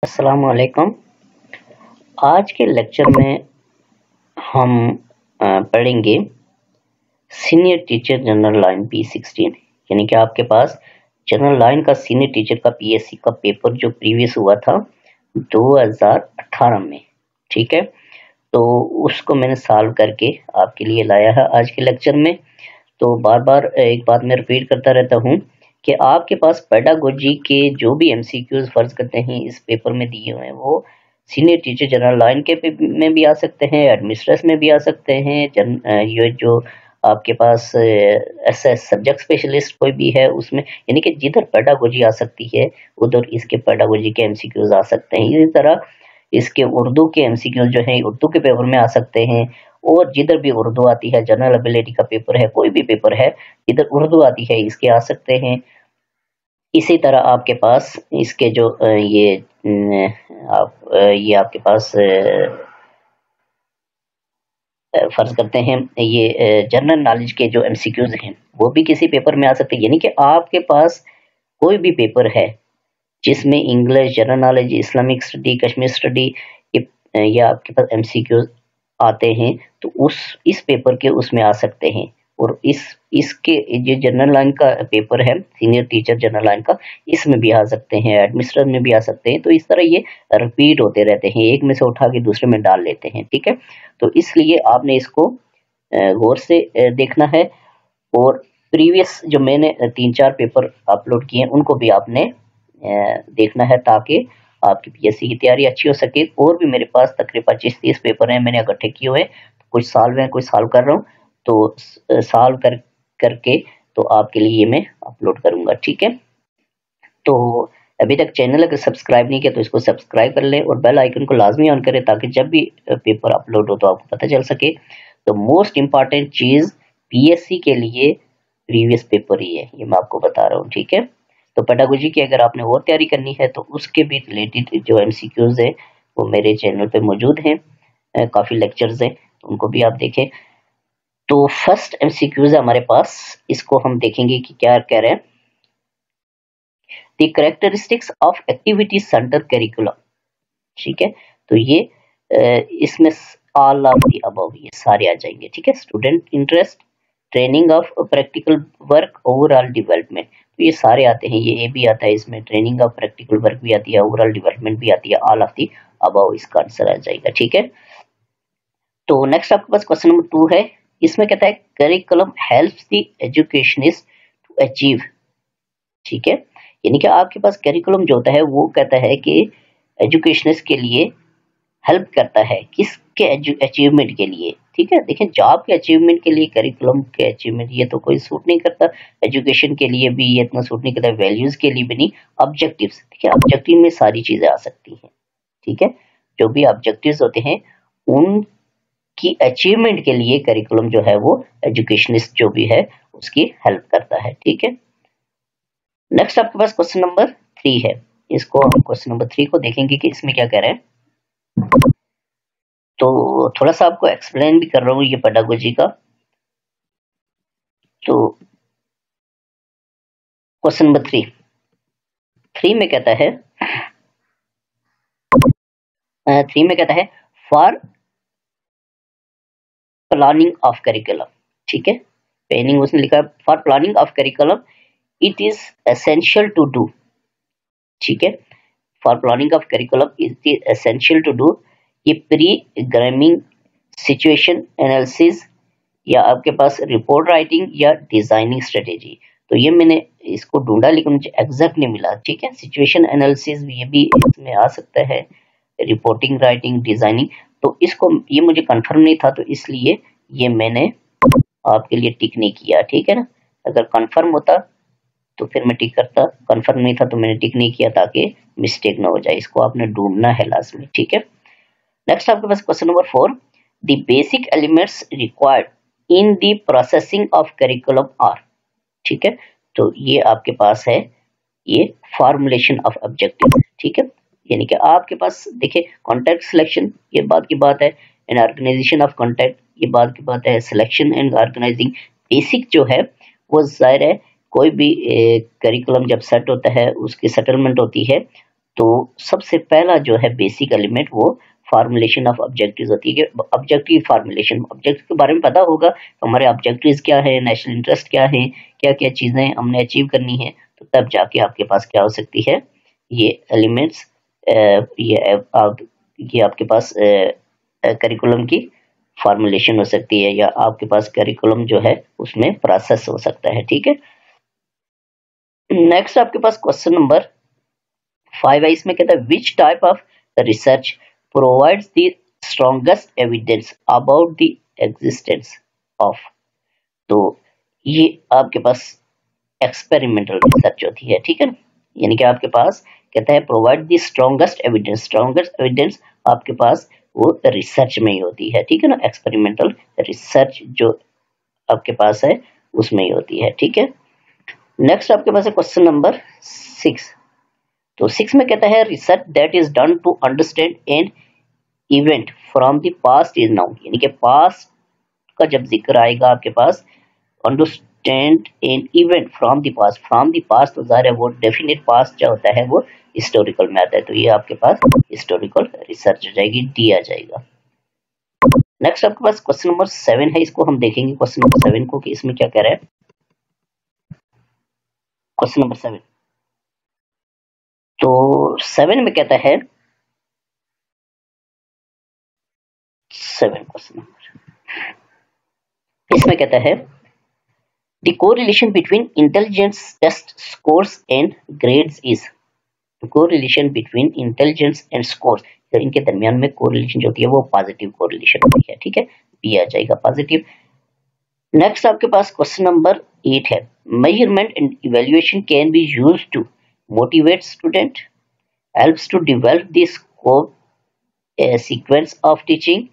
अस्सलाम वालेकुम। आज के लेक्चर में हम पढ़ेंगे senior teacher general line P16, यानी कि आपके पास जनरल लाइन का सीनियर टीचर का PSC का पेपर जो प्रीवियस हुआ था 2018 में। ठीक है, तो उसको मैंने सॉल्व करके आपके लिए लाया है आज के लेक्चर में। तो बार बार एक बात मैं रिपीट करता रहता हूँ कि आपके पास पेडागोजी के जो भी MCQs फर्ज करते हैं इस पेपर में दिए हुए हैं वो सीनियर टीचर जनरल लाइन के में भी आ सकते हैं, एडमिनिस्ट्रेशन में भी आ सकते हैं। ये जो आपके पास SS सब्जेक्ट स्पेशलिस्ट कोई भी है उसमें, यानी कि जिधर पेडागोजी आ सकती है उधर इसके पेडागोजी के MCQs आ सकते हैं। इसी तरह इसके उर्दू के MCQs जो हैं उर्दू के पेपर में आ सकते हैं, और जिधर भी उर्दू आती है, जनरल एबिलिटी का पेपर है, कोई भी पेपर है जिधर उर्दू आती है इसके आ सकते हैं। इसी तरह आपके पास इसके जो ये आपके पास फर्ज करते हैं ये जनरल नॉलेज के जो MCQs हैं वो भी किसी पेपर में आ सकते हैं। यानी कि आपके पास कोई भी पेपर है जिसमें English, general knowledge, Islamic study, Kashmir study या आपके पास MCQs आते हैं तो इस पेपर के उसमें आ सकते हैं। और इसके जो जनरल लाइन का पेपर है सीनियर टीचर जनरल लाइन का, इसमें भी आ सकते हैं, एडमिनिस्ट्रेशन में भी आ सकते हैं। तो इस तरह ये रिपीट होते रहते हैं, एक में से उठा के दूसरे में डाल लेते हैं। ठीक है, तो इसलिए आपने इसको गौर से देखना है। और प्रीवियस जो मैंने 3-4 पेपर अपलोड किए हैं उनको भी आपने देखना है ताकि आपकी PSC की तैयारी अच्छी हो सके। और भी मेरे पास तकरीबन 25-30 पेपर हैं मैंने इकट्ठे किए हुए, कुछ सॉल्व हैं कुछ सॉल्व कर रहा हूँ, तो सॉल्व करके तो आपके लिए मैं अपलोड करूंगा। ठीक है, तो अभी तक चैनल अगर सब्सक्राइब नहीं किया तो इसको सब्सक्राइब कर लें और बेल आइकन को लाजमी ऑन करें ताकि जब भी पेपर अपलोड हो तो आपको पता चल सके। तो मोस्ट इम्पॉर्टेंट चीज़ PSC के लिए प्रीवियस पेपर ही है, ये मैं आपको बता रहा हूँ। ठीक है, तो पेडागोजी की अगर आपने और तैयारी करनी है तो उसके भी रिलेटेड जो MCQs है वो मेरे चैनल पे मौजूद हैं, काफ़ी लेक्चर्स हैं, तो उनको भी आप देखें। तो फर्स्ट MCQs है हमारे पास, इसको हम देखेंगे कि क्या कह रहे हैं। The characteristics of activity centre curriculum. ठीक है, तो ये इसमें ऑल ऑफ द अबव ये सारे आ जाएंगे। ठीक है, student interest, training of practical work, overall development, तो ये सारे आते हैं। ये भी आता है इसमें, ट्रेनिंग ऑफ प्रैक्टिकल वर्क भी आती है, ओवरऑल डेवलपमेंट भी आती है, ऑल ऑफ द अबव इसका आंसर आ जाएगा। ठीक है, तो नेक्स्ट आपके पास क्वेश्चन नंबर 2 है। इसमें कहता है curriculum helps the educationist to achieve. ठीक है, यानी कि आपके पास करिकुलम जो होता है वो कहता है कि एजुकेशनिस्ट के लिए हेल्प करता है, किसके अचीवमेंट के लिए। ठीक है, देखें जॉब के अचीवमेंट के लिए करिकुलम के अचीवमेंट ये तो कोई सूट नहीं करता, एजुकेशन के लिए भी ये इतना सूट नहीं करता, वैल्यूज के लिए भी नहीं, ऑब्जेक्टिव्स। ठीक है, ऑब्जेक्टिव में सारी चीजें आ सकती हैं। ठीक है, जो भी ऑब्जेक्टिव्स होते हैं उनकी अचीवमेंट के लिए करिकुलम जो है वो एजुकेशनिस्ट जो भी है उसकी हेल्प करता है। ठीक है, नेक्स्ट आपके पास क्वेश्चन नंबर 3 है। इसको हम क्वेश्चन नंबर 3 को देखेंगे कि इसमें क्या कह रहे हैं। तो थोड़ा सा आपको एक्सप्लेन भी कर रहा हूँ ये पेडागोजी का। तो क्वेश्चन नंबर 3 में कहता है, 3 में कहता है फॉर प्लानिंग ऑफ करिकुलम। ठीक है, प्लानिंग उसने लिखा है for planning of curriculum it is essential to do. ठीक है, for planning of curriculum it is essential to do ये प्रीग्रामिंग, सिचुएशन एनालिसिस, या आपके पास रिपोर्ट राइटिंग या डिजाइनिंग स्ट्रेटेजी। तो ये मैंने इसको ढूंढा लेकिन मुझे एग्जैक्ट नहीं मिला। ठीक है, सिचुएशन एनालिसिस ये भी इसमें आ सकता है, रिपोर्टिंग राइटिंग, डिजाइनिंग, तो इसको ये मुझे कंफर्म नहीं था तो इसलिए ये मैंने आपके लिए टिक नहीं किया। ठीक है ना, अगर कंफर्म होता तो फिर मैं टिक करता, कंफर्म नहीं था तो मैंने टिक नहीं किया ताकि मिस्टेक ना हो जाए। इसको आपने ढूंढना है लाजमी। ठीक है, नेक्स्ट आपके पास question number 4, the basic elements required in the processing of curriculum are. ठीक है, तो ये आपके पास है ये फॉर्मुलेशन ऑफ ऑब्जेक्टिव। ठीक है, यानी कि आपके पास देखिए कॉन्टेक्ट सिलेक्शन ये बात की बात है, एंड ऑर्गेनाइजेशन ऑफ कॉन्टेक्ट ये बात की बात है, सिलेक्शन एंड ऑर्गेनाइजिंग बेसिक जो है वो जाहिर है कोई भी करिकुलम जब सेट होता है उसकी सेटलमेंट होती है तो सबसे पहला जो है बेसिक एलिमेंट वो फॉर्मुलेशन ऑफ ऑब्जेक्टिव्स होती है कि ऑब्जेक्टिव फॉर्मुलेशन, ऑब्जेक्टिव के बारे में पता होगा तो हमारे ऑब्जेक्टिव्स क्या है, नेशनल इंटरेस्ट क्या है, क्या क्या चीजें हमने अचीव करनी है, तो तब जाके आपके पास क्या हो सकती है ये एलिमेंट्स, ये आपके पास करिकुलम की फॉर्मुलेशन हो सकती है, या आपके पास करिकुलम जो है उसमें प्रोसेस हो सकता है। ठीक है, नेक्स्ट आपके पास क्वेश्चन नंबर 5 है, इसमें कहता है which type of research provides the strongest evidence about the existence of, तो ये आपके पास एक्सपेरिमेंटल रिसर्च होती है। ठीक है, यानी कि आपके पास कहता है provide the strongest evidence, strongest evidence आपके पास वो रिसर्च में ही होती है। ठीक है ना, एक्सपेरिमेंटल रिसर्च जो आपके पास है उसमें ही होती है। ठीक है, नेक्स्ट आपके पास है क्वेश्चन नंबर 6, तो 6 में कहता है research that is done to understand an event from the past is known, यानी कि पास्ट का जब जिक्र आएगा आपके पास, understand an event from the past तो ज़ाहिर है वो डेफिनेट पास्ट जो होता है वो हिस्टोरिकल में आता है, तो ये आपके पास हिस्टोरिकल रिसर्च हो जाएगी, डी आ जाएगा। नेक्स्ट आपके पास क्वेश्चन नंबर 7 है, इसको हम देखेंगे क्वेश्चन नंबर 7 को कि इसमें क्या कह रहा है। क्वेश्चन नंबर 7, तो 7 में कहता है 7 क्वेश्चन नंबर, इसमें कहता है the correlation between intelligence test scores and grades is, correlation between intelligence and scores, तो इनके दरमियान में कोरिलेशन जो होती है वो पॉजिटिव कोरिलेशन होती है। ठीक है, बी आ जाएगा पॉजिटिव। नेक्स्ट आपके पास क्वेश्चन नंबर 8 है, measurement and evaluation can be used to motivate student, helps to develop the scope sequence of teaching,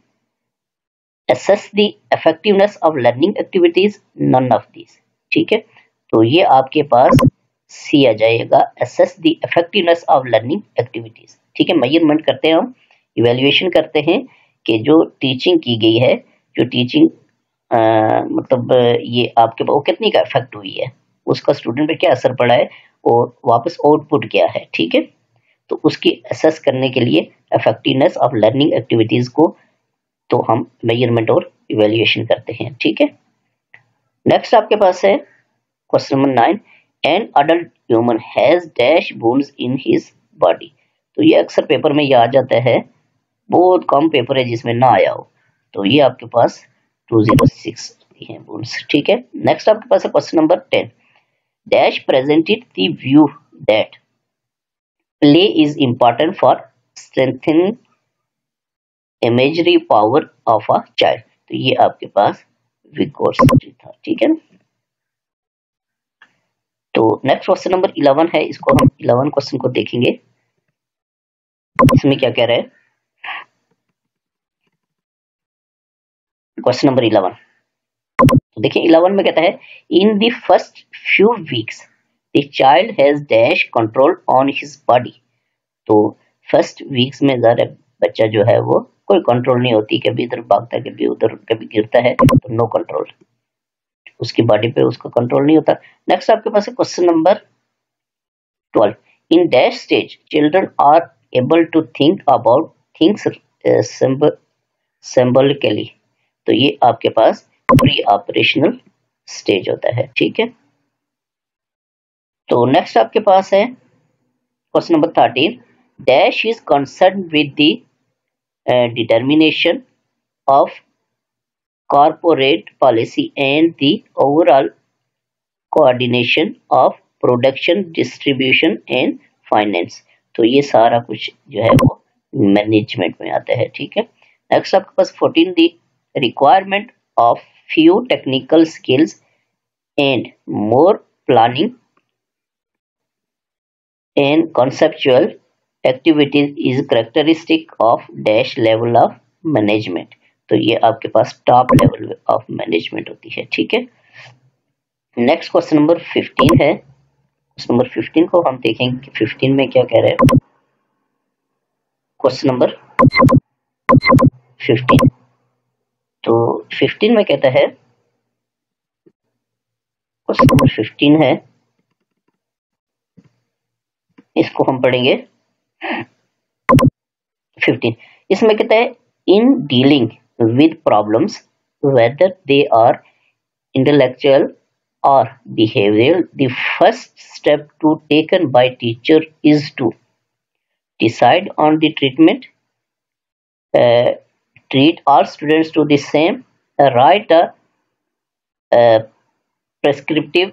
assess the effectiveness of learning activities, none of these। ठीक है, तो ये आपके पास सी आ जाएगा, assess the effectiveness of learning activities। ठीक है, measurement करते हैं हम, इवैल्यूएशन करते हैं कि जो टीचिंग की गई है, जो टीचिंग मतलब ये आपके पास वो कितनी का इफेक्ट हुई है, उसका स्टूडेंट पे क्या असर पड़ा है और वापस आउटपुट क्या है। ठीक है, तो उसकी असेस करने के लिए इफेक्टिवनेस ऑफ लर्निंग एक्टिविटीज को तो हम मेजरमेंट और इवैल्यूएशन करते हैं। ठीक है, नेक्स्ट आपके पास है question number 9, an adult human has dash bones in his body, तो ये अक्सर पेपर में ये आ जाता है, बहुत कम पेपर है जिसमें ना आया हो, तो ये आपके पास 206 है बोन्स। ठीक है, नेक्स्ट आपके पास है question number 10, dash presented the view that play is important for strengthening imagery power of a child, तो ये आपके पास विगोर्स्की था। ठीक है, तो नेक्स्ट क्वेश्चन नंबर 11 है, इसको हम 11 क्वेश्चन को देखेंगे, इसमें क्या कह रहा है। क्वेश्चन नंबर 11, तो देखिए 11 में कहता है in the first few weeks the child has dash control on his body, तो फर्स्ट वीक्स में ज़्यादा बच्चा जो है वो कोई कंट्रोल नहीं होती, कभी इधर भागता है, कभी उधर, कभी गिरता है, तो नो कंट्रोल, उसकी बॉडी पे उसका कंट्रोल नहीं होता। नेक्स्ट आपके पास है question number 12, in dash stage children are able to think about things symbolically, तो ये आपके पास प्री ऑपरेशनल स्टेज होता है। ठीक है, तो नेक्स्ट आपके पास है question number 13, dash is concern with the determination of corporate policy and the overall coordination of production, distribution and finance, तो ये सारा कुछ जो है वो मैनेजमेंट में आता है। ठीक है, नेक्स्ट आपके पास 14, the requirement of few technical skills and more planning and conceptual activities is characteristic of dash level of management, तो ये आपके पास टॉप लेवल ऑफ मैनेजमेंट होती है। ठीक है, नेक्स्ट क्वेश्चन नंबर 15 है, क्वेश्चन नंबर 15 को हम देखेंगे कि 15 में क्या कह रहे हैं। क्वेश्चन नंबर 15, तो 15 में कहता है, क्वेश्चन नंबर 15 है, इसको हम पढ़ेंगे, 15 इसमें कहता है in dealing with problems whether they are intellectual or behavioral, the first step to taken by teacher is to decide on the treatment, uh, treat all students to the same, write a prescriptive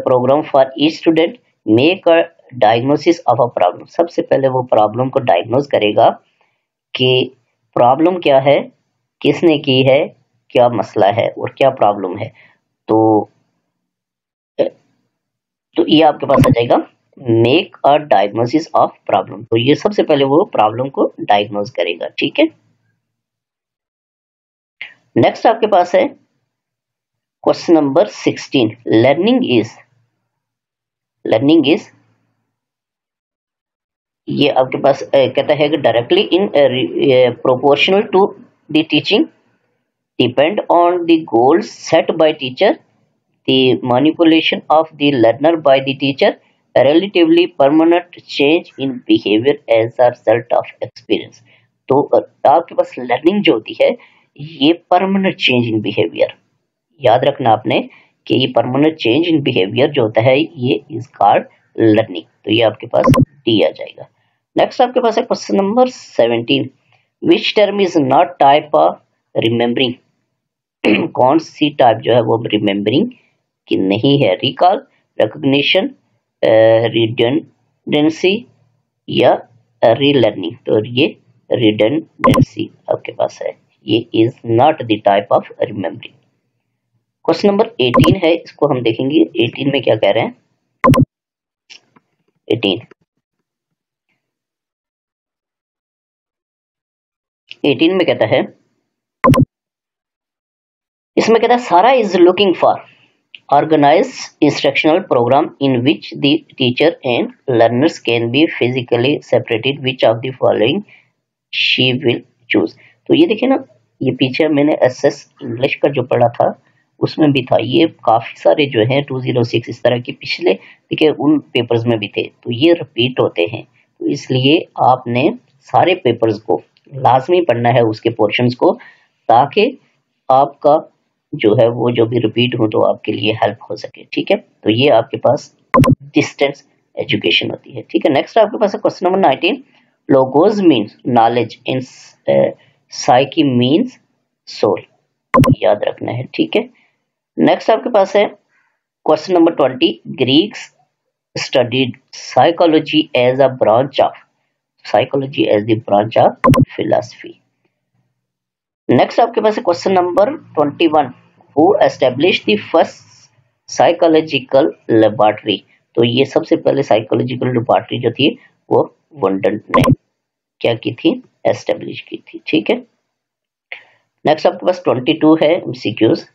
program for each student, make a diagnosis of a problem. सबसे पहले वो problem को diagnose करेगा कि problem क्या है, किसने की है, क्या मसला है और क्या प्रॉब्लम है। तो ये आपके पास आ जाएगा make a diagnosis of problem. तो ये सबसे पहले वो प्रॉब्लम को डायग्नोज करेगा, ठीक है। नेक्स्ट आपके पास है क्वेश्चन नंबर 16, लर्निंग इज ये आपके पास कहता है कि directly in proportional to the teaching, depend on the goals set by teacher, the manipulation of the learner by the teacher, a relatively permanent change in behavior as a result of experience। तो आपके पास learning जो होती है ये permanent change in behaviour, याद रखना आपने कि ये परमानेंट चेंज इन बिहेवियर जो होता है ये इज कॉल्ड लर्निंग। तो ये आपके पास डी आ जाएगा। नेक्स्ट आपके पास है question number 17, which term is not type of remembering, कौन सी टाइप जो है वो रिमेम्बरिंग कि नहीं है, रिकॉल, रिकॉग्निशन, रिडंडेंसी या रीलर्निंग। तो ये रिडंडेंसी आपके पास है, ये is not the type of remembering. Question number 18 है, इसको हम देखेंगे 18 में क्या कह रहे हैं। 18 में कहता है, इसमें कहता है सारा is looking for organized instructional program in which the teacher and learners can be physically separated, which of the following she will choose। तो ये देखिए ना, ये पीछे मैंने एसएस इंग्लिश का जो पढ़ा था उसमें भी था, ये काफी सारे जो हैं 206 इस तरह के पिछले देखिए उन पेपर्स में भी थे, तो ये रिपीट होते हैं। तो इसलिए आपने सारे पेपर्स को लाजमी पढ़ना है, उसके पोर्शंस को, ताकि आपका जो है वो जो भी रिपीट हो तो आपके लिए हेल्प हो सके, ठीक है। तो ये आपके पास डिस्टेंस एजुकेशन होती है, ठीक है। नेक्स्ट आपके पास है question number 19, logos means knowledge in psyche means soul, याद रखना है, ठीक है। नेक्स्ट आपके पास है question number 20, Greeks studied psychology as a branch of philosophy. Next आपके पास है question number 21, who established the first psychological laboratory. तो ये सबसे पहले साइकोलॉजिकल लेबोरेटरी जो थी वो वंडन ने क्या की थी, एस्टेब्लिश की थी, ठीक है। नेक्स्ट आपके पास 22 है एमसीक्यूज।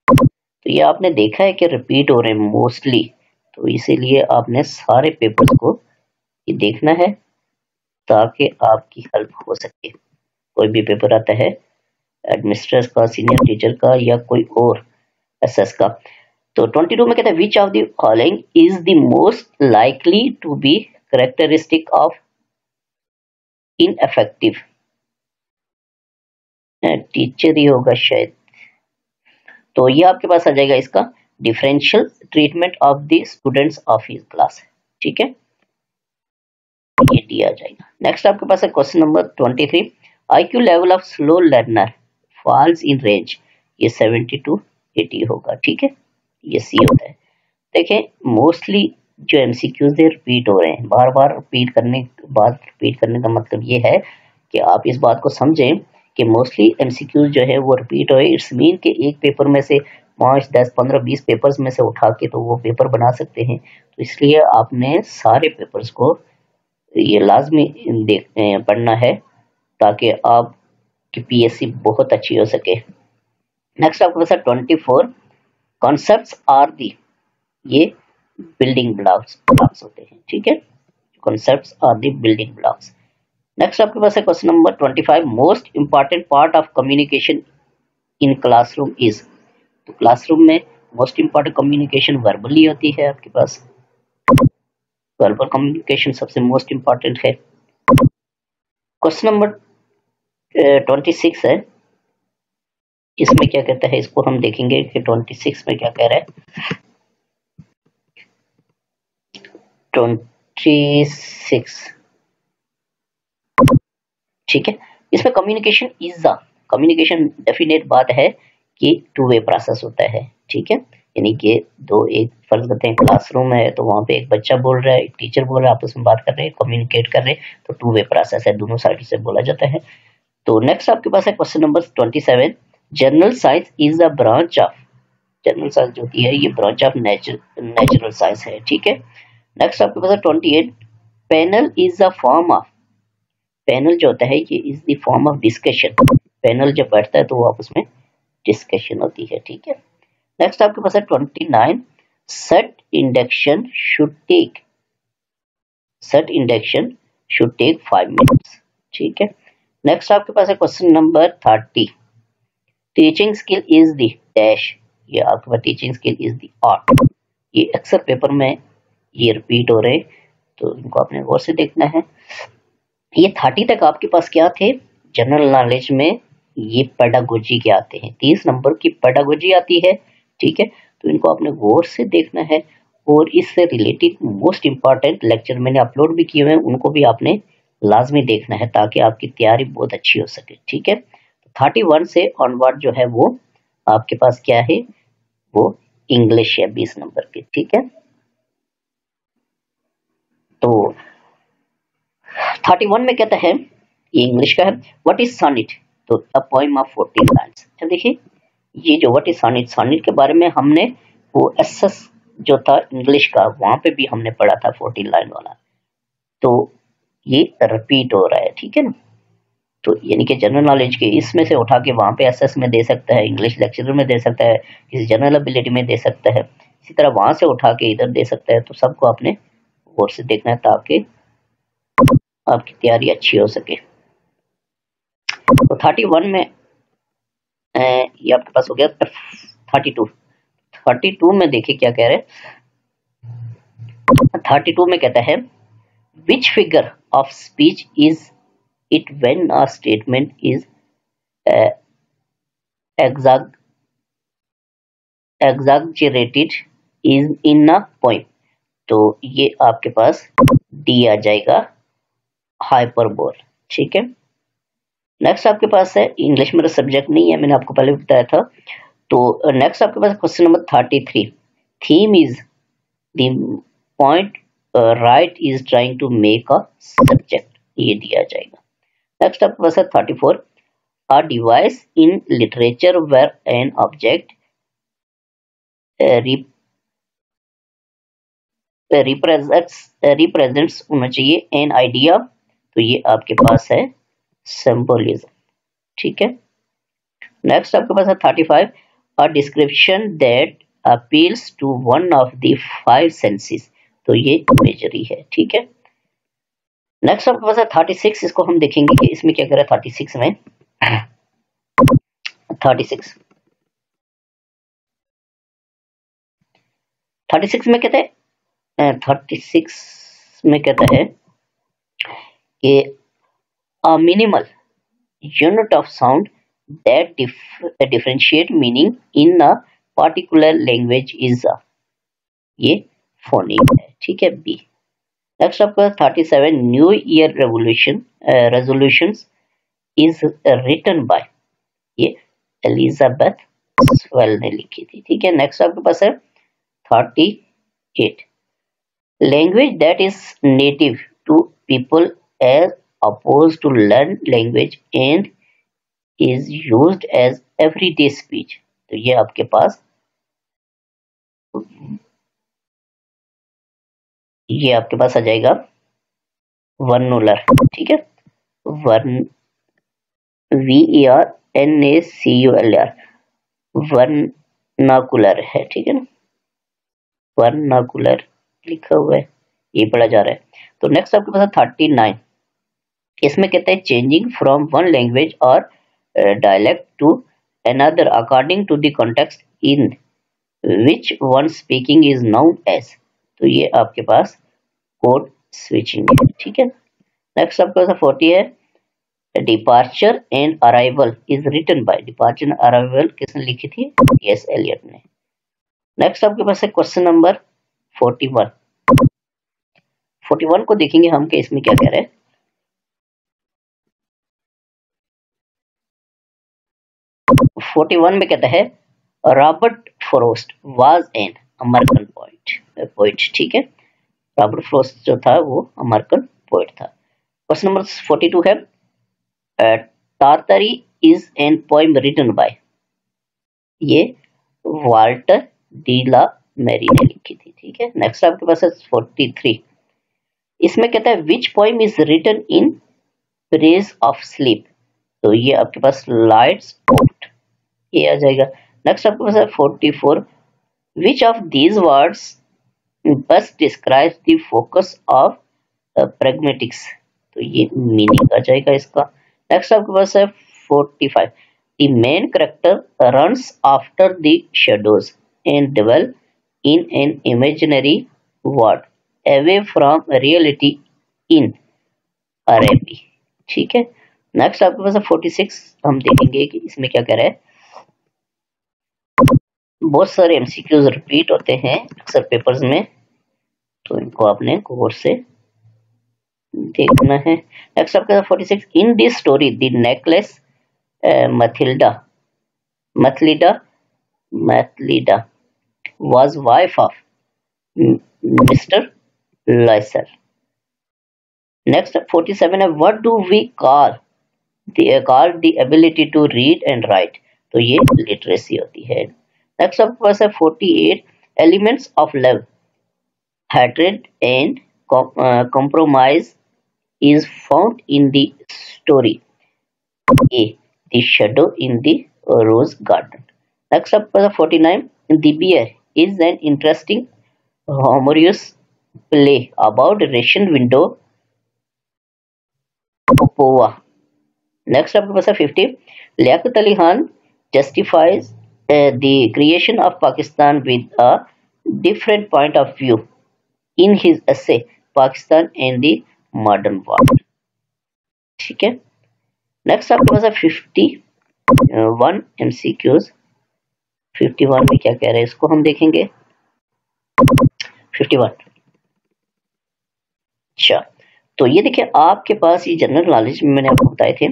तो ये आपने देखा है कि रिपीट हो रहे हैं मोस्टली, तो इसीलिए आपने सारे पेपर्स को ये देखना है ताकि आपकी हेल्प हो सके। कोई भी पेपर आता है एडमिनिस्ट्रेटर का, सीनियर टीचर का या कोई और एसएस का, तो 22 में कहता है which of the following is the most likely to be characteristic of ineffective teacher ही होगा शायद। तो ये आपके पास आ जाएगा इसका differential treatment of the students of his class, ठीक है, ये डी आ जाएगा। नेक्स्ट आपके पास है question number 23, IQ level of slow learner falls in range, ये 70 to 80 होगा, ठीक है, ये सी होता है। देखें मोस्टली जो एमसीक्यूज रिपीट हो रहे हैं, बार बार रिपीट करने का मतलब ये है कि आप इस बात को समझें कि मोस्टली एमसीक्यूज जो है वो रिपीट हो रहे, इट्स मीन कि एक पेपर में से 5, 10, 15, 20 पेपर्स में से उठा के तो वो पेपर बना सकते हैं। तो इसलिए आपने सारे पेपर्स को ये लाजमी पढ़ना है ताकि आपकी पीएससी बहुत अच्छी हो सके। नेक्स्ट आपके पास 24, कॉन्सेप्ट्स आर दी, ये बिल्डिंग ब्लॉक्स होते हैं, ठीक है, concepts are the building blocks. Next आपके पास है question number 25, most important part of communication in classroom is. तो क्लासरूम में मोस्ट इंपॉर्टेंट कम्युनिकेशन वर्बली होती है आपके पास। वर्बल कम्युनिकेशन सबसे मोस्ट इंपॉर्टेंट है। क्वेश्चन नंबर 26 है, इसमें क्या कहता है, इसको हम देखेंगे कि 26 में क्या कह रहा है। 26, ठीक है, इसमें communication is the, communication definite बात है कि टू वे प्रोसेस होता है, ठीक है, यानी कि दो, एक फर्ज करते हैं क्लासरूम है तो वहां पे एक बच्चा बोल रहा है, एक टीचर बोल रहा है, आपस में बात कर रहे हैं, कम्युनिकेट कर रहे हैं, तो टू वे प्रोसेस है, दोनों साइड से बोला जाता है। तो नेक्स्ट आपके पास है question number 27, general science is the branch of, general science जो होती है ये ब्रांच ऑफ नेचुरल साइंस है, ठीक है। नेक्स्ट आपके पास है 28, panel is the form of, panel जो होता है ये is the form of discussion, panel जब बैठता है तो वो आपस में डिस्कशन होती है, ठीक है। नेक्स्ट आपके पास है 29, set induction should take, set induction should take 5 minutes, ठीक है। नेक्स्ट आपके पास है question number 30, teaching skill is the dash, ये आपके पास teaching skill is the art, ये अक्सर पेपर में ये रिपीट हो रहे, तो इनको आपने गौर से देखना है। ये 30 तक आपके पास क्या थे, जनरल नॉलेज में ये पेडागोजी के आते हैं, 30 नंबर की पेडागोजी आती है, ठीक है, तो इनको आपने गौर से देखना है। और इससे रिलेटेड मोस्ट इंपॉर्टेंट लेक्चर मैंने अपलोड भी किए हुए हैं, उनको भी आपने लाजमी देखना है ताकि आपकी तैयारी बहुत अच्छी हो सके, ठीक है। 31 से ऑनवर्ड जो है वो आपके पास क्या है, वो इंग्लिश है 20 नंबर की, ठीक है। तो 31 में कहता है, ये इंग्लिश का है, व्हाट इज सॉनेट, तो अ पोएम ऑफ 14 लाइन्स। अब देखिए ये जो व्हाट इज सॉनेट, सॉनेट के बारे में हमने वो एसएस जो था इंग्लिश का वहां पे भी हमने पढ़ा था 14 लाइन वाला, तो ये रिपीट हो रहा है, ठीक है ना। तो यानी कि जनरल नॉलेज के इसमें से उठा के वहां पे एसएस में दे सकता है, इंग्लिश लेक्चरर में दे सकता है, किसी जनरल एबिलिटी में दे सकता है, इसी तरह वहां से उठा के इधर दे सकता है, तो सबको आपने गौर से देखना है ताकि आपकी तैयारी अच्छी हो सके। तो 31 में ये आपके पास हो गया 32, 32 में देखिए क्या कह रहे हैं, 32 में कहता है, which figure of speech is it when a statement is exaggerated is in a poem, तो ये आपके पास डी आ जाएगा, हाइपरबोल, ठीक है। नेक्स्ट आपके पास है, इंग्लिश मेरा सब्जेक्ट नहीं है, मैंने आपको पहले बताया था। तो नेक्स्ट आपके पास question number 33, theme is the point right is trying to make a subject, ये दिया जाएगा। नेक्स्ट आपके पास है 34, a device in literature where an object represents होना चाहिए एन आइडिया, तो ये आपके पास है सिंबोलिज्म, ठीक है। नेक्स्ट आपके पास है 35, a description that appeals to one of the 5 senses, तो ये इमेजरी है, ठीक है। नेक्स्ट आपके पास है 36, इसको हम देखेंगे कि इसमें क्या कर रहा है 36 में। 36 में कहते हैं, 36 में कहता है कि a minimal unit of sound that differentiate meaning in a particular language is a, ये phoneme है, ठीक है, बी। नेक्स्ट आपका 37, new year resolutions is written by, ये एलिजाबेथ स्वेल ने लिखी थी, ठीक है। नेक्स्ट आपके पास है 38, language that is native to people as opposed to learn language and is used as everyday speech, तो ये आपके पास आ जाएगा वर्नुलर, ठीक है, वर्न VERNACULR, वर्नाकुलर है, ठीक है ना, वर्नाकुलर लिखा हुआ है, ये पढ़ा जा रहा है। तो नेक्स्ट आपके पास 39, इसमें कहते हैं चेंजिंग फ्रॉम वन लैंग्वेज और dialect to another according to the context in which one speaking is known as, तो ये आपके पास कोड स्विचिंग है, ठीक है। नेक्स्ट आपका 40 है departure and arrival is written by, departure and arrival किसने लिखी थी? टी.एस. एलियट ने। नेक्स्ट आपके पास है क्वेश्चन नंबर 41। 41 को देखेंगे हम कि इसमें क्या कह रहे हैं। 41 में कहता है Robert Frost was an American poet, ठीक है। रॉबर्ट फ्रॉस्ट जो था वो अमेरिकन पोइट था। क्वेश्चन नंबर 42 है Tartary is an poem written by, ये वाल्टर डी ला मैरी ने लिखी थी, ठीक है। नेक्स्ट आपके पास है 43। इसमें कहता है which poem is written in praise of sleep, तो ये आपके पास लाइट्स आउट, ये आ जाएगा। नेक्स्ट आपके पास है 44। Which of these words best describes the focus of pragmatics, तो ये मीनिंग आ जाएगा इसका। नेक्स्ट आपके पास है 45। The main character runs after the shadows and dwell in an imaginary world away from reality in अरेबी, ठीक है। नेक्स्ट आपके पास है 46। हम देखेंगे कि इसमें क्या कह रहा है। बहुत सारे एमसीक्यूज रिपीट होते हैं अक्सर पेपर्स में, तो इनको आपने गौर से देखना है। नेक्स्ट आपका 46। In this story the necklace Mathilda was wife of Mr. Lyser. Next 47 है what do we call the ability to read and write, तो ये literacy होती है। नेक्स्ट आपके पास है 48। elements of love, hatred and compromise is found in the story A, the shadow in the rose garden. Next आपके पास है 49। the bear is an interesting humorous play about Russian window Popova. Next आपके पास है 50। Liaquat Ali Khan justifies the creation of Pakistan with a different point of view in his essay Pakistan and the Modern World, ठीक है। Next आपके पास है 51 MCQs। 51 में क्या कह रहे हैं इसको हम देखेंगे। 51 अच्छा, तो ये देखिए आपके पास ये जनरल नॉलेज में मैंने आपको बताए थे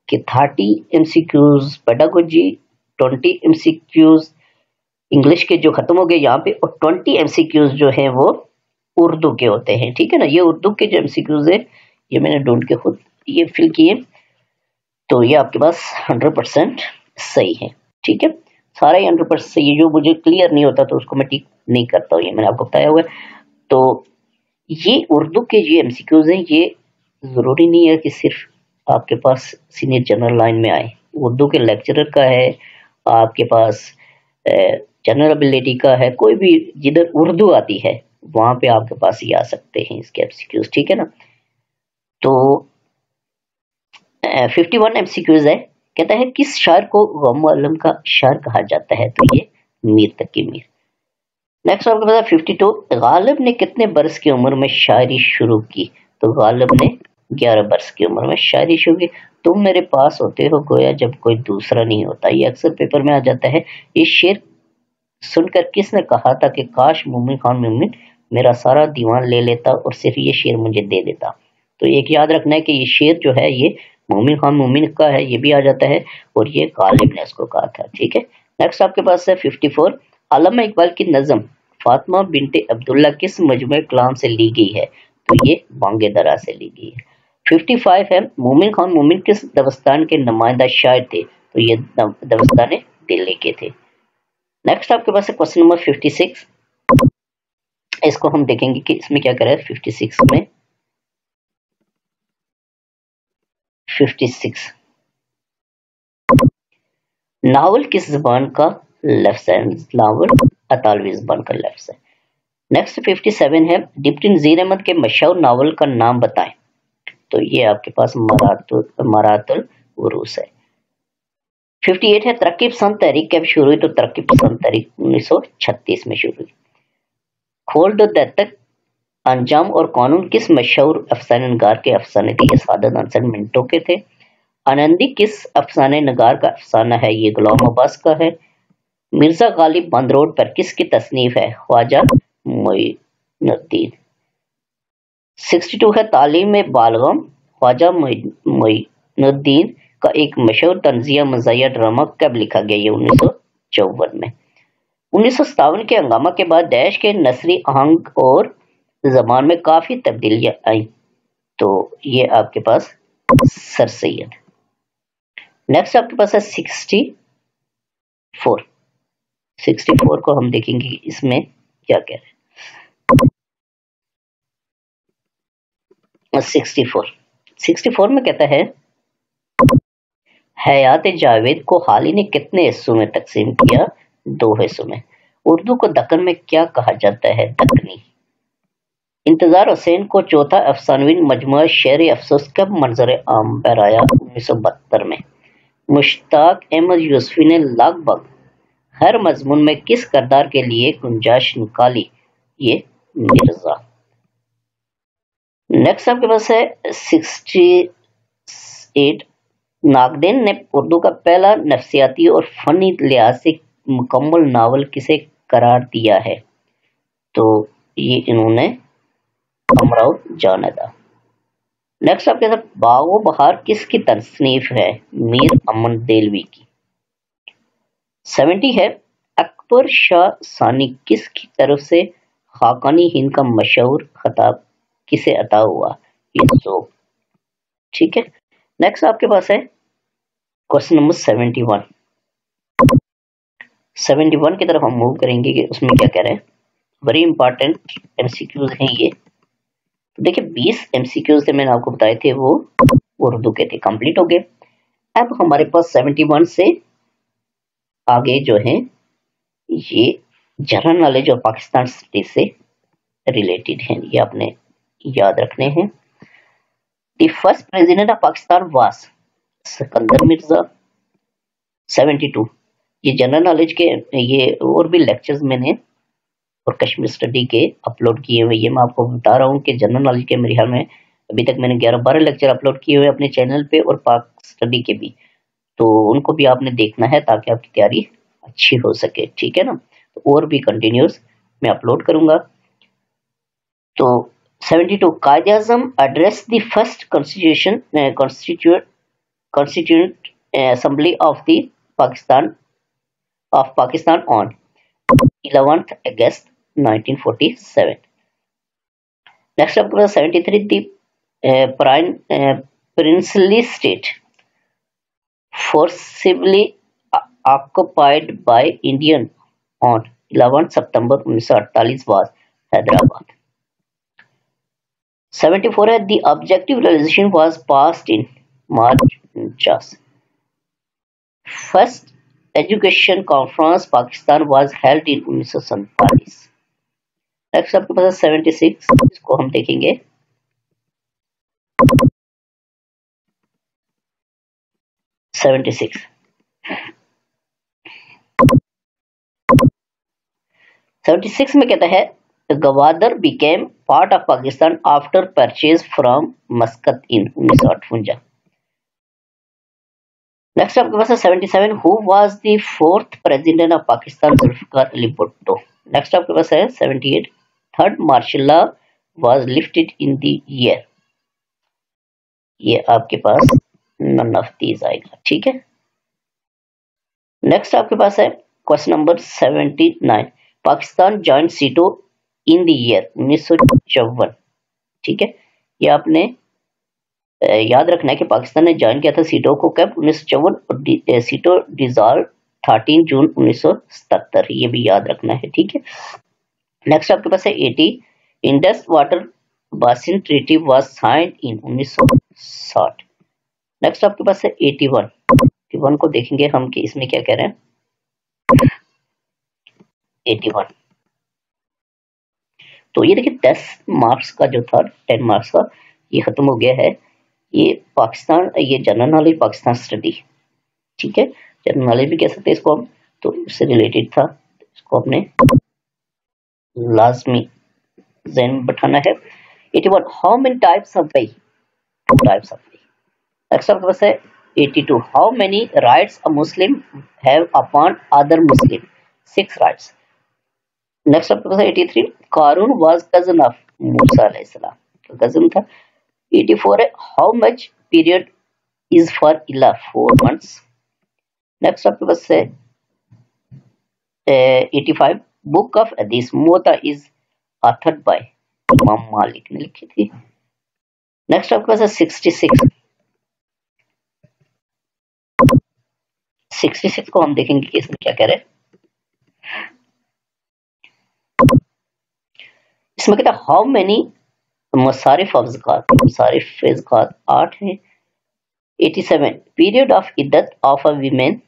कि 30 MCQs पेडागोजी, 20 MCQs इंग्लिश के जो खत्म हो गए यहाँ पे, और 20 MCQs जो हैं वो उर्दू के होते हैं, ठीक है ना। ये उर्दू के जो MCQs है ये मैंने ढूंढ के खुद ये फिल किए, तो ये आपके पास 100% सही है, ठीक है। सारा ही 100% सही है, जो मुझे क्लियर नहीं होता तो उसको मैं टिक नहीं करता हूँ, ये मैंने आपको बताया हुआ है। तो ये उर्दू के जो MCQs हैं ये ज़रूरी नहीं है कि सिर्फ आपके पास सीनियर जनरल लाइन में आए, उर्दू के लेक्चरर का है, आपके पास जनरल एबिलिटी का है, कोई भी जिधर उर्दू आती है वहाँ पे आपके पास ये आ सकते हैं इसके MCQs, ठीक है ना। तो 51 MCQs है, कहता है किस शायर को गम आलम का शायर कहा जाता है, तो ये मीर तकी मीर। नेक्स्ट आपके पास 52। गालिब ने कितने बरस की उम्र में शायरी शुरू की, तो गालिब ने 11 बरस की उम्र में शायरी शुरू की। तुम मेरे पास होते हो गोया जब कोई दूसरा नहीं होता, ये अक्सर पेपर में आ जाता है। ये शेर सुनकर किसने कहा था कि काश मोमिन खान मोमिन मेरा सारा दीवान ले लेता और सिर्फ ये शेर मुझे दे देता, तो एक याद रखना है कि ये शेर जो है ये मोमिन खान मोमिन का है, ये भी आ जाता है, और ये गालिब ने इसको कहा था, ठीक है। नेक्स्ट आपके पास है 54। अल्लामा इकबाल की नज़म फातिमा बिनते अब्दुल्ला किस मजमूए कलाम से ली गई है, तो ये बांगे दरा से ली गई है। 55 है मोमिन खान मोमिन किस दबस्तान के नुमाइंदा शायर थे, तो ये दबस्तान दिल्ली के थे। नेक्स्ट आपके पास है क्वेश्चन नंबर 56। इसको हम देखेंगे कि इसमें क्या करें। 56 में 56 नावल किस जबान का लफ्ज है, नावल अतालवी जबान का लफ्ज है। नेक्स्ट 57 है डिप्टी नज़ीर अहमद के मशहूर नावल का नाम बताएं, तो ये आपके पास मरातुल उरूस है। 58 है तरक्की पसंद तहरीक कब शुरू हुई, तो तरक्की पसंद तहरीक 1936 में शुरू हुई। खोल दो दस्तक अंजाम और कानून किस मशहूर अफसाने नगार के अफसाने थे? ये सादत आंसर मिनटों के थे। आनंदी किस अफसाने नगार का अफसाना है? ये गुलाम अब्बास का है। मिर्जा गालिब बंद रोड पर किसकी तसनीफ है? ख्वाजा मोइनुद्दीन। 62 है तालीम बालगम। ख्वाजा मोइनुद्दीन का एक मशहूर तंजिया मज़ाहिया ड्रामा कब लिखा गया? ये 1954 में। 1957 के हंगामा के बाद डैश के नसरी आहंग और जबान में काफी तब्दीलियां आई। तो ये आपके पास सर सैयद। नेक्स्ट आपके पास है 64। 64 को हम देखेंगे इसमें क्या कह रहे हैं। 64 में कहता है हयात जावेद को हाल ही ने कितने हिस्सों में तकसीम किया? 2 हिस्सों में। उर्दू को दक्कन में क्या कहा जाता है? दक्कनी। इंतजार हुसैन को चौथा अफसानवी मजमूआ शेर अफसोस कब मंजर आम पर आया? 1972 में। मुश्ताक अहमद यूसुफी ने लगभग हर मजमून में किस किरदार के लिए गुंजाइश निकाली? ये मिर्जा। नेक्स्ट आपके पास है 68। नागदेन ने उर्दू का पहला नफ्सियाती और फनी लिहाज से मुकम्मल नावल किसे करार दिया है? तो ये इन्होंने हमराव जानदा। नेक्स्ट आपके साथ बागो बहार किसकी तसनीफ है? मीर अमन देलवी की। 70 है अकबर शाह सानी किसकी तरफ से खाकानी हिंद का मशहूर खिताब किसे अता हुआ? ये ज़ोक। ठीक है। नेक्स्ट आपके पास है क्वेश्चन नंबर 71। 71 की तरफ हम मूव करेंगे कि उसमें क्या कह रहे हैं। वेरी इंपॉर्टेंट एमसीक्यूज हैं ये। तो देखिए 20 एमसीक्यूज थे मैंने आपको बताए थे, वो उर्दू के थे, कंप्लीट हो गए। अब हमारे पास 71 से आगे जो है ये जनरल नॉलेज और पाकिस्तान स्टडी से रिलेटेड हैं, ये आपने याद रखने हैं। The first president of Pakistan was Sikandar Mirza. 72 ये जनरल नॉलेज के ये और भी लेक्चर्स मैंने और कश्मीर स्टडी के अपलोड किए हुए, ये मैं आपको बता रहा हूँ कि जनरल नॉलेज के मेरे ख्याल में अभी तक मैंने 11-12 लेक्चर अपलोड किए हुए अपने चैनल पे और पाक स्टडी के भी, तो उनको भी आपने देखना है ताकि आपकी तैयारी अच्छी हो सके। ठीक है ना। तो और भी कंटिन्यूस मैं अपलोड करूंगा। तो 72 Quaide Azam address the first constituent assembly of the Pakistan on 11th August 1947। Next आपके पास 73 the princely state forcibly occupied by Indian on 11 September 1948 was Hyderabad। 74 है the objective resolution was passed in March 49। First education conference Pakistan was held in 1947। Next आपके पास 76, इसको हम देखेंगे। 76 में कहता है Gwadar became part of Pakistan after purchase from Muscat in 1958। Next आपके पास है 77 who was the fourth president of Pakistan Zulfikar Ali Bhutto. Next आपके पास है 78 third martial law was lifted in the year. ये आपके पास नन ऑफ दीज आएगा। ठीक है। नेक्स्ट आपके पास है क्वेश्चन नंबर 79 पाकिस्तान जॉइंट सीटो इन द ईयर 1954। ठीक है। ये आपने याद रखना है कि पाकिस्तान ने ज्वाइन किया था सीटों को कब? 1954 और सीटों डिसॉल्व 13 जून 1977, ये भी याद रखना है। ठीक है। नेक्स्ट आपके पास है 80 Indus water basin treaty was signed in 1960। Next आपके पास है 81 को देखेंगे हम कि इसमें क्या कह रहे हैं। 81 तो ये देखिए 10 मार्क्स का जो था 10 मार्क्स का ये खत्म हो गया है। ये पाकिस्तान, ये जनरल नॉलेज पाकिस्तान स्टडी। ठीक है। जनरल नॉलेज भी कह सकते हैं इसको हम, तो इससे रिलेटेड था, इसको अपने लाजमी जहन बैठाना है। 81 how many types of way, 2 types of way. Next आपके पास है 82 how many rights a Muslim have upon other Muslim, 6 rights. Next आपके पास है 83 कारून वाज कजन ऑफ मूसा अलैहिस्सलाम, तो कजन था। 84 है how much period is for इला, 4 months। नेक्स्ट आपके पास है 85 बुक ऑफ हदीस मुवत्ता इज ऑथर्ड बाय इमाम मालिक ने लिखी थी। नेक्स्ट आपके पास है 66 को हम देखेंगे कि इसमें क्या कह रहे हैं। इसमें कहता है हाउ मेनी मसारिफ ऑफ ज़कात, मसारिफ ज़कात 8 है। 87 पीरियड ऑफ इद्दत of a women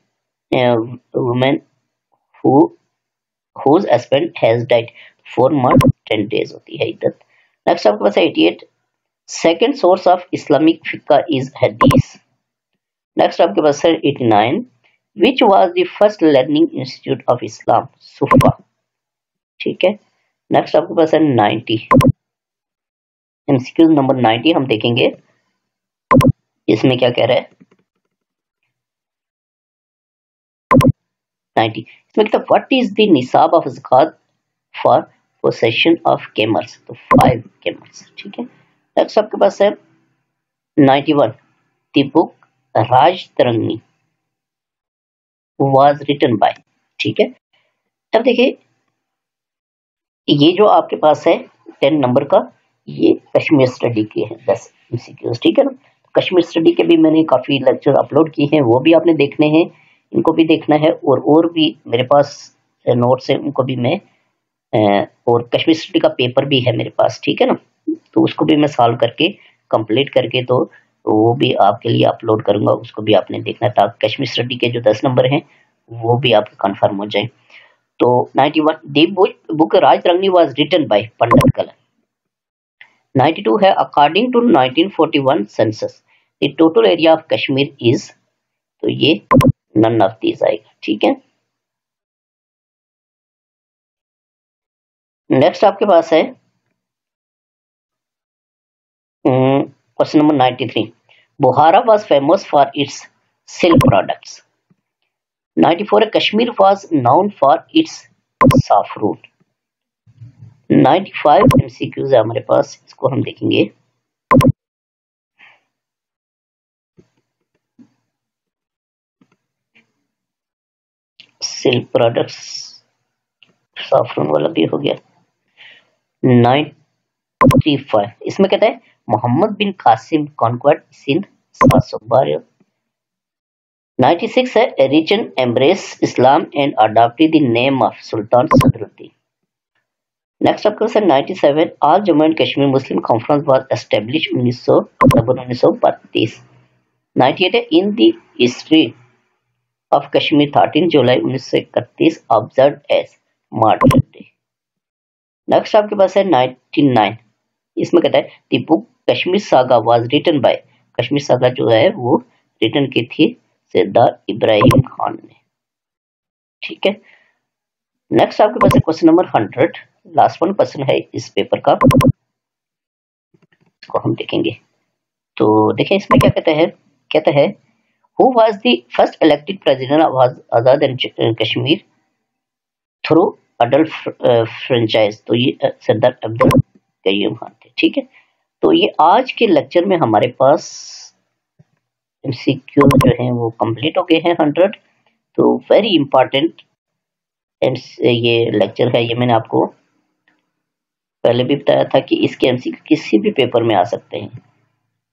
whose husband has died, 4 months 10 days होती है इद्दत। नेक्स्ट आपके पास है 88 सेकंड सोर्स ऑफ इस्लामिक फिक्का इज हदीस। नेक्स्ट आपके पास है 89 which was the first learning institute of Islam, सुफा, ठीक है। नेक्स्ट आपके पास है 90 एमसीक्यू नंबर 90 हम देखेंगे इसमें क्या कह रहा है। 90 इसमें कहता है व्हाट इज द निसाब ऑफ ज़कात फॉर पोसेशन ऑफ कैमल्स, तो 5 कैमल्स, ठीक है। नेक्स्ट आपके पास है 91 the book Raj Tarangi was written by, ठीक है। अब देखिए ये जो आपके पास है 10 नंबर का, ये कश्मीर स्टडी के हैं 10 एमसीक्यूज, ठीक है ना। कश्मीर स्टडी के भी मैंने काफी लेक्चर अपलोड किए हैं, वो भी आपने देखने हैं, इनको भी देखना है। और भी मेरे पास नोट्स है, उनको भी मैं और कश्मीर स्टडी का पेपर भी है मेरे पास, ठीक है ना, तो उसको भी मैं सॉल्व करके कंप्लीट करके तो वो भी आपके लिए अपलोड करूंगा, उसको भी आपने देखना है ताकि कश्मीर स्टडी के जो 10 नंबर हैं वो भी आपके कंफर्म हो जाए। तो 91 the book Raj Tarangi was written by Pandit Kalhan. 92 है according to 1941 census the total area of Kashmir is, तो ये नन ऑफ दीज आएगा, ठीक है। नेक्स्ट आपके पास है question number 93 Bukhara was famous for its silk products. 94 है Kashmir was known for its saffron. 95 MCQs है हमारे पास, इसको हम देखेंगे। सिल्क प्रोडक्ट्स साफरून वाला भी हो गया। 95 इसमें कहता है मोहम्मद बिन कासिम कॉन्क्वर्ड सिंध 712। 96 है region embrace Islam and adopted the name of Sultan Sadruddin. Next आपके पास है 97 all Jammu and Kashmir Muslim conference was established 1932। 98 है in the history of Kashmir 13 July 1931 observed as martyrs day. Next आपके पास है 99 इसमें कहता है the book Kashmir saga was written by, Kashmir saga जो है वो रिटन की थी सरदार इब्राहिम खान ने, ठीक है। नेक्स्ट आपके पास है question number 100 last one question है इस पेपर का, इसको हम देखेंगे। तो देखिए इसमें क्या कहता है who was the first elected president of Azad and Kashmir through adult franchise, तो ये सरदार अब्दुल कयूम खान थे, ठीक है। तो ये आज के लेक्चर में हमारे पास एमसीक्यू जो हैं वो कंप्लीट हो गए हैं 100। तो वेरी इंपॉर्टेंट ये लेक्चर है, ये मैंने आपको पहले भी बताया था कि इसके एमसीक्यू किसी भी पेपर में आ सकते हैं।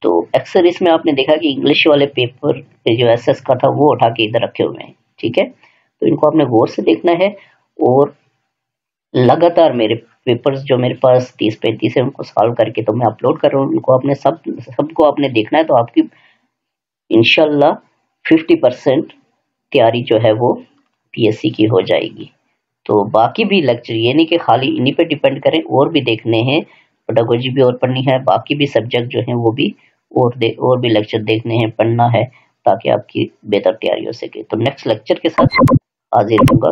तो अक्सर इसमें आपने देखा कि इंग्लिश वाले पेपर जो एसएस का था वो उठा के इधर रखे हुए हैं, ठीक है। तो इनको आपने गौर से देखना है और लगातार मेरे पेपर्स जो मेरे पास 30-35 है उनको सॉल्व करके तो मैं अपलोड कर रहा हूँ, उनको आपने सबको आपने देखना है। तो आपकी इंशाल्लाह 50% तैयारी जो है वो पीएससी की हो जाएगी। तो बाकी भी लेक्चर ये नहीं कि खाली इन्हीं पे डिपेंड करें, और भी देखने हैं, पेडागोजी भी और पढ़नी है, बाकी भी सब्जेक्ट जो हैं वो भी और भी लेक्चर देखने हैं, पढ़ना है ताकि आपकी बेहतर तैयारी हो सके। तो नेक्स्ट लेक्चर के साथ हाजिर होगा।